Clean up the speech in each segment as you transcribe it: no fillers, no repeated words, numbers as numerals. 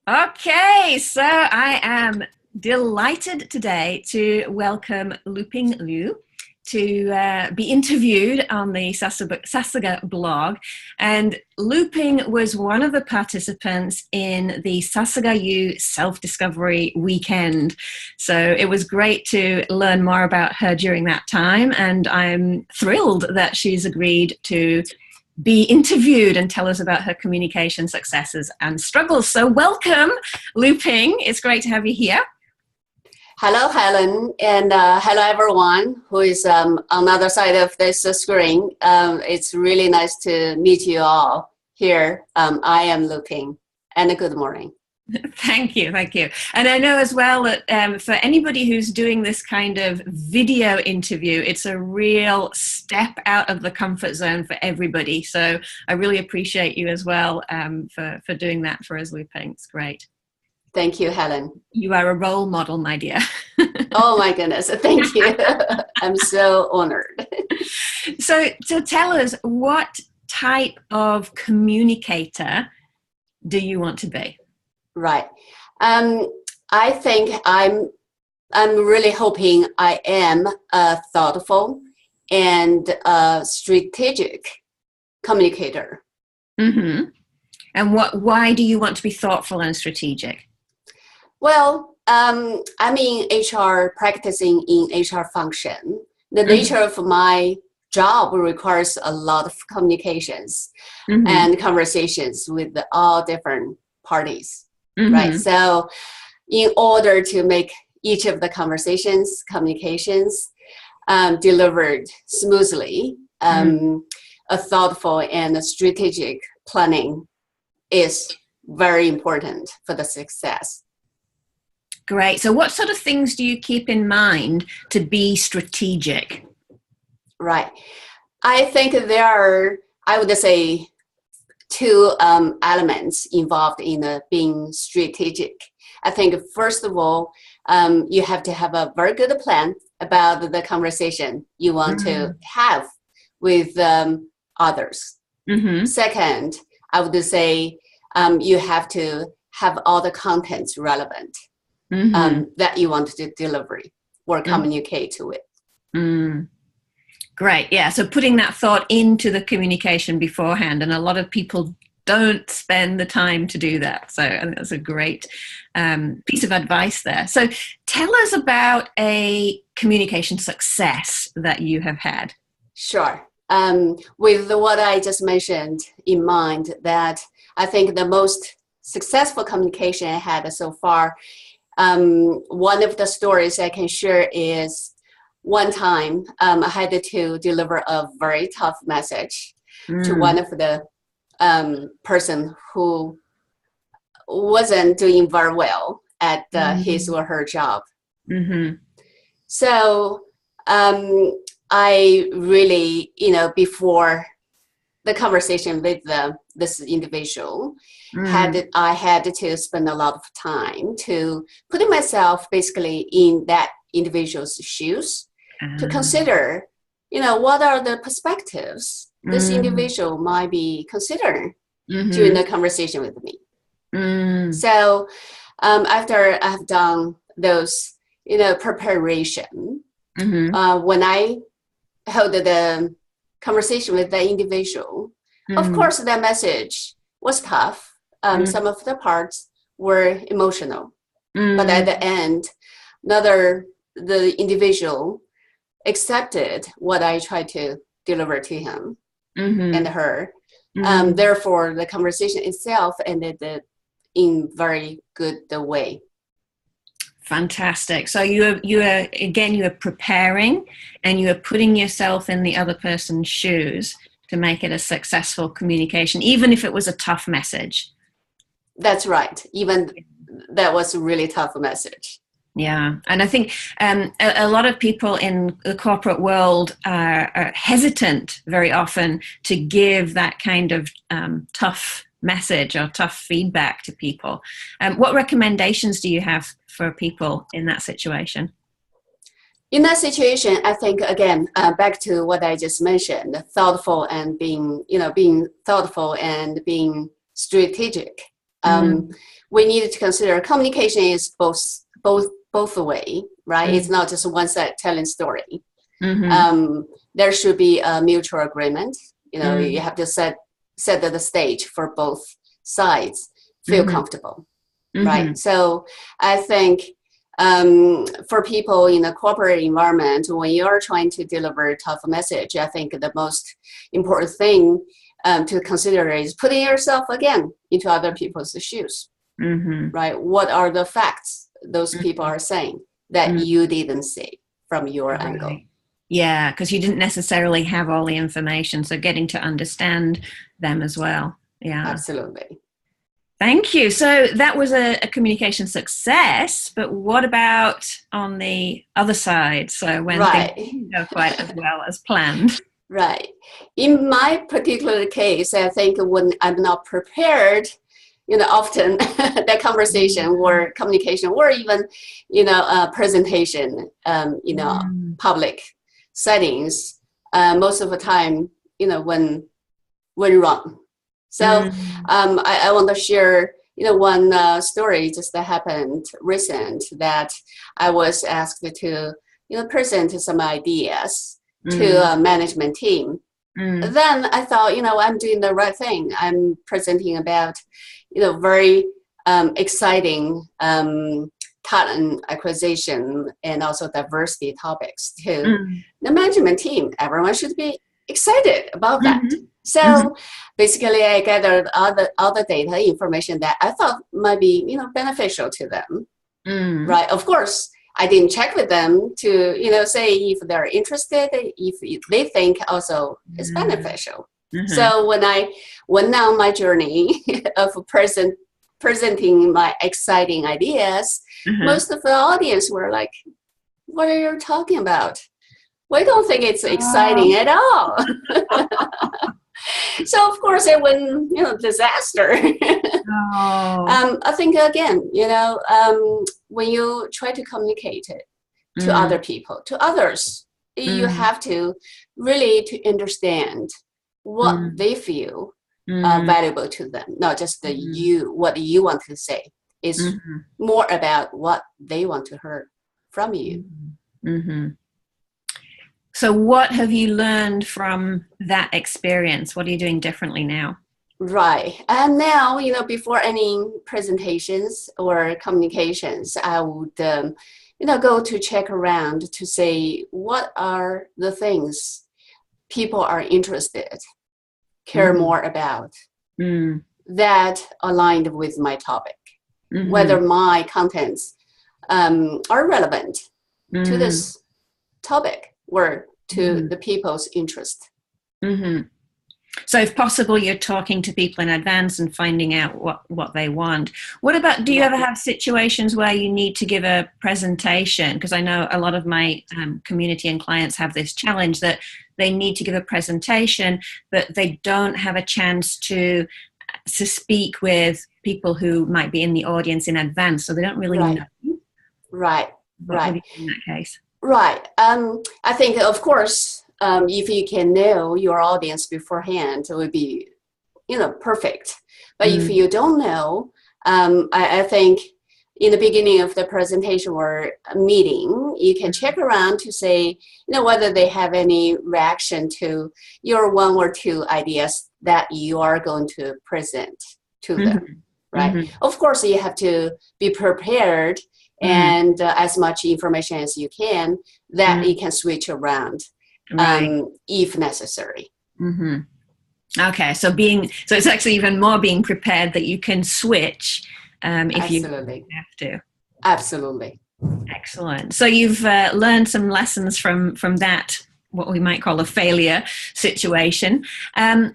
Okay, so I am delighted today to welcome Luping Liu to be interviewed on the Sasuga blog. And Luping was one of the participants in the Sasuga U self-discovery weekend. So it was great to learn more about her during that time. And I'm thrilled that she's agreed to be interviewed and tell us about her communication successes and struggles. So welcome, Luping. It's great to have you here. Hello, Helen, and hello, everyone who is on the other side of this screen. It's really nice to meet you all here. I am Luping, and good morning. Thank you, thank you. And I know as well that for anybody who's doing this kind of video interview, it's a real step out of the comfort zone for everybody. So I really appreciate you as well for doing that for us, Luping. It's great. Thank you, Helen. You are a role model, my dear. Oh my goodness, thank you. I'm so honored. So tell us, what type of communicator do you want to be? Right. I think I'm really hoping I am a thoughtful and strategic communicator. Mm-hmm. And why do you want to be thoughtful and strategic? Well, I'm in HR, practicing in HR function. The nature of my job requires a lot of communications and conversations with all different parties, right? So in order to make each of the communications delivered smoothly, a thoughtful and a strategic planning is very important for the success. Great. So what sort of things do you keep in mind to be strategic? Right. I think there are, I would say, two elements involved in being strategic. I think, first of all, you have to have a very good plan about the conversation you want to have with others. Second, I would say you have to have all the contents relevant that you want to deliver or communicate with. Great. Yeah. So putting that thought into the communication beforehand, and a lot of people don't spend the time to do that. So I think that's a great piece of advice there. So tell us about a communication success that you have had. Sure. With what I just mentioned in mind, that I think the most successful communication I had so far, one of the stories I can share is one time I had to deliver a very tough message to one of the person who wasn't doing very well at his or her job. So I really, before the conversation with this individual, I had to spend a lot of time to put myself basically in that individual's shoes to consider, what are the perspectives this individual might be considering during the conversation with me. So after I've done those, preparation, when I held the conversation with the individual, of course, the message was tough. Some of the parts were emotional, but at the end, the individual accepted what I tried to deliver to him and her. Therefore, the conversation itself ended in very good way. Fantastic. So you are preparing and you are putting yourself in the other person's shoes to make it a successful communication, even if it was a tough message. That's right. Even that was a really tough message. Yeah. And I think a lot of people in the corporate world are hesitant very often to give that kind of tough message or tough feedback to people. What recommendations do you have for people in that situation? In that situation, I think, again, back to what I just mentioned, thoughtful and being thoughtful and being strategic. we need to consider communication is both the way, right? It's not just one side telling story. There should be a mutual agreement. You have to set the stage for both sides feel comfortable, right? So I think for people in a corporate environment, when you're trying to deliver a tough message, I think the most important thing to consider is putting yourself again into other people's shoes, right? What are the facts those people are saying that you didn't see from your angle? Yeah, because you didn't necessarily have all the information, so getting to understand them as well. Yeah, absolutely. Thank you. So that was a communication success, but what about on the other side? So when things didn't go quite as well as planned. Right. In my particular case, I think when I'm not prepared, often that conversation or communication or even, presentation, public settings, most of the time, went wrong. So I want to share, one story just that happened recent, that I was asked to, present some ideas to a management team. Then I thought, I'm doing the right thing. I'm presenting about, very exciting talent acquisition and also diversity topics to the management team. Everyone should be excited about that. So basically I gathered all the data information that I thought might be, beneficial to them. Right. Of course, I didn't check with them to, say if they're interested, if they think also it's beneficial. So when I went down my journey of presenting my exciting ideas, most of the audience were like, what are you talking about? We don't think it's exciting at all. So of course it went, disaster. I think again, when you try to communicate it to other people, to others, you have to really to understand what they feel valuable to them, not just what you want to say. It's more about what they want to hear from you. So what have you learned from that experience? What are you doing differently now? Right. And now, before any presentations or communications, I would, go to check around to say what are the things people are interested, care more about, that aligned with my topic, whether my contents are relevant to this topic or to the people's interest. So if possible, you're talking to people in advance and finding out what they want. What about, do you ever have situations where you need to give a presentation? Because I know a lot of my community and clients have this challenge that they need to give a presentation, but they don't have a chance to speak with people who might be in the audience in advance, so they don't really know. Right. What would you do in that case? Right. I think, of course, if you can know your audience beforehand, it would be, perfect. But if you don't know, I think in the beginning of the presentation or meeting, you can check around to say, whether they have any reaction to your one or two ideas that you are going to present to them, right? Of course, you have to be prepared and as much information as you can that you can switch around if necessary. Okay, so it's actually even more being prepared that you can switch if you have to. Absolutely. Excellent. So you've learned some lessons from that, what we might call a failure situation.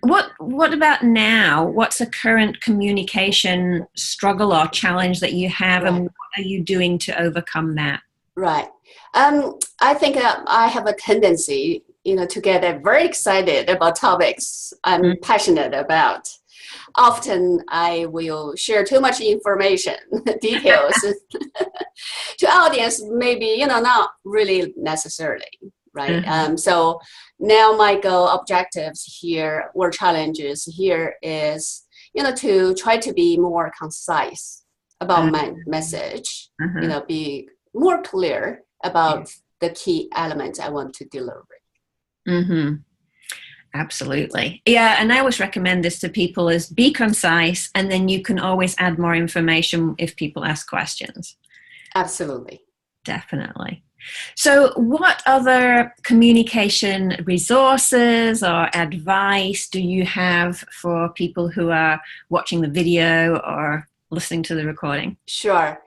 What about now? What's a current communication struggle or challenge that you have, and what are you doing to overcome that? Right. I think I have a tendency, to get very excited about topics I'm passionate about. Often I will share too much information, details to audience, maybe, not really necessarily. Right. So now my goal objectives here or challenges here is, to try to be more concise about my message, be more clear about the key elements I want to deliver. Mm-hmm. Absolutely. Yeah, and I always recommend this to people is be concise, and then you can always add more information if people ask questions. Absolutely. Definitely. So what other communication resources or advice do you have for people who are watching the video or listening to the recording? Sure.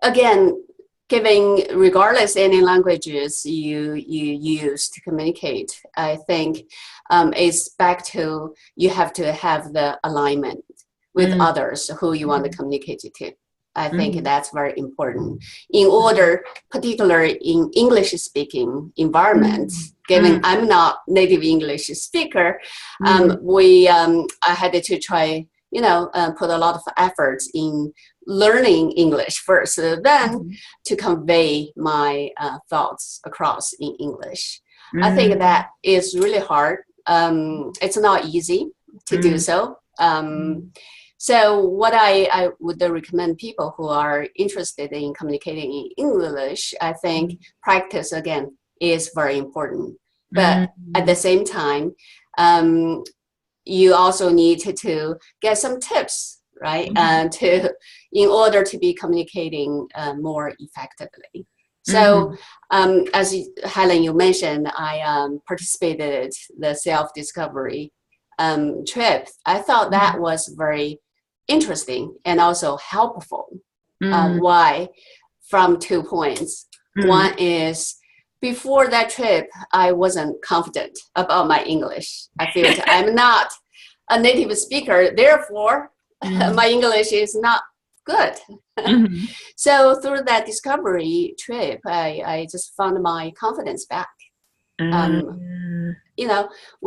Again, giving regardless any languages you use to communicate, I think it's back to you have to have the alignment with others who you want to communicate to. I think that's very important. In order, particularly in English-speaking environments, given I'm not native English speaker, I had to try, put a lot of efforts in learning English first, then to convey my thoughts across in English. I think that is really hard. It's not easy to do so. So what I would recommend people who are interested in communicating in English, I think practice, again, is very important. But at the same time, you also need to get some tips, right? In order to be communicating more effectively. So as Helen, you mentioned, I participated the self-discovery trip. I thought that was very interesting and also helpful. Why? From 2 points. One is before that trip, I wasn't confident about my English. I feel I'm not a native speaker, therefore my English is not good. So through that discovery trip, I just found my confidence back. We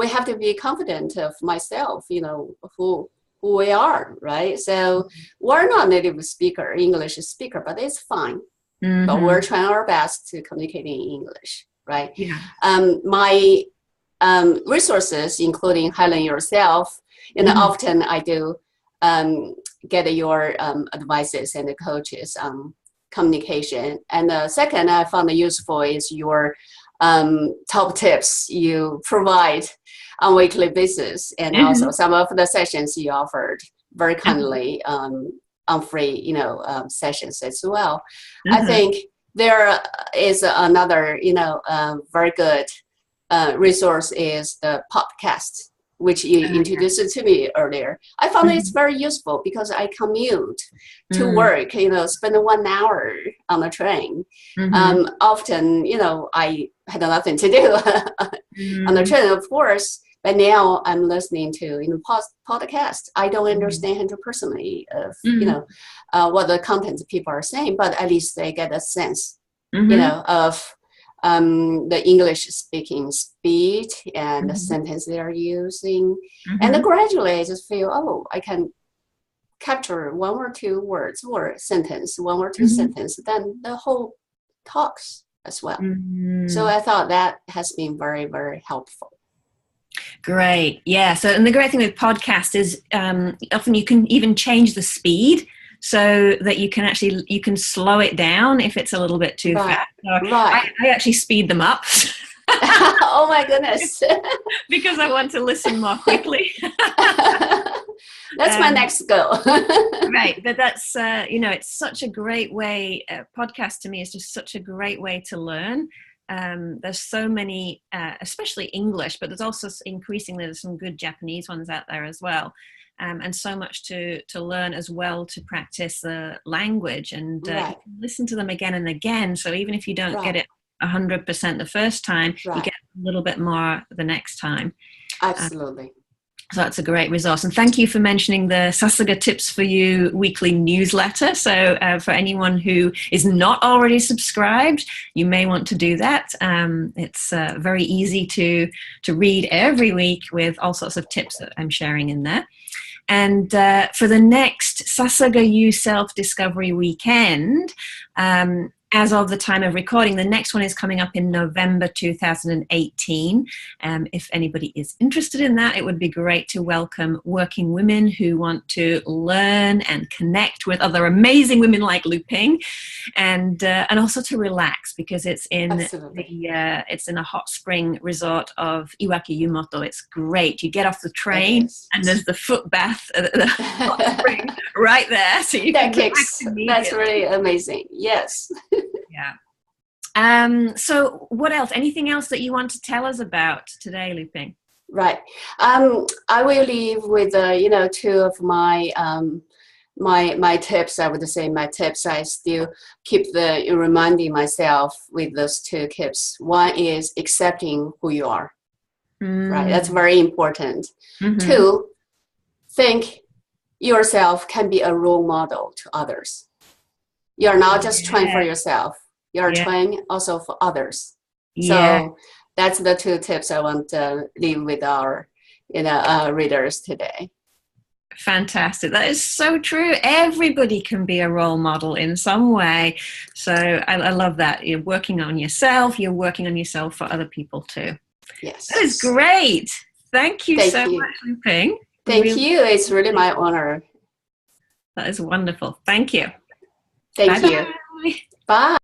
have to be confident of myself, who we are, right? So we're not native speaker, English speaker, but it's fine. But we're trying our best to communicate in English, right? Yeah. My resources, including Helen yourself, often I do get your advices and coaches on communication. And the second I found useful is your top tips you provide on a weekly basis, and also some of the sessions you offered very kindly on free, sessions as well. I think there is another, very good resource is the podcast, which you introduced to me earlier. I found it's very useful because I commute to work, spend 1 hour on the train. Often, I had nothing to do on the train, of course, but now I'm listening to podcast. I don't understand 100% of, what the content people are saying, but at least they get a sense, of the English speaking speed and the sentence they are using. And then gradually I just feel, I can capture 1 or 2 words or sentence, 1 or 2 sentences, then the whole talks as well. So I thought that has been very, very helpful. Great. Yeah. So, and the great thing with podcast is often you can even change the speed so that you can slow it down if it's a little bit too fast. So I actually speed them up. Oh my goodness. Because I want to listen more quickly. That's my next goal. Right. But that's, it's such a great way. Podcast to me is just such a great way to learn. There's so many, especially English, but there's also increasingly there's some good Japanese ones out there as well. And so much to learn as well to practice the language, and you can listen to them again and again. So even if you don't get it 100% the first time, you get a little bit more the next time. Absolutely. So that's a great resource. And thank you for mentioning the Sasuga Tips for You weekly newsletter. So for anyone who is not already subscribed, you may want to do that. It's very easy to read every week with all sorts of tips that I'm sharing in there. And for the next Sasuga You Self-Discovery Weekend, as of the time of recording. The next one is coming up in November 2018. If anybody is interested in that, it would be great to welcome working women who want to learn and connect with other amazing women like Luping, and also to relax, because it's in it's in a hot spring resort of Iwaki Yumoto. It's great. You get off the train and there's the foot bath at the hot spring right there, so you can relax immediately. That's really amazing. Yes. Yeah. So what else? Anything else that you want to tell us about today, Luping? Right. I will leave with two of my my tips. I would say my tips. I still keep reminding myself with those two tips. One is accepting who you are. Right. That's very important. Two, think yourself can be a role model to others. You're not just trying for yourself. You're trying also for others. So that's the two tips I want to leave with our readers today. Fantastic. That is so true. Everybody can be a role model in some way. So I love that. You're working on yourself. You're working on yourself for other people too. Yes. That is great. Thank you so much, Luping. Thank you. It's really my honor. That is wonderful. Thank you. Thank you. Bye.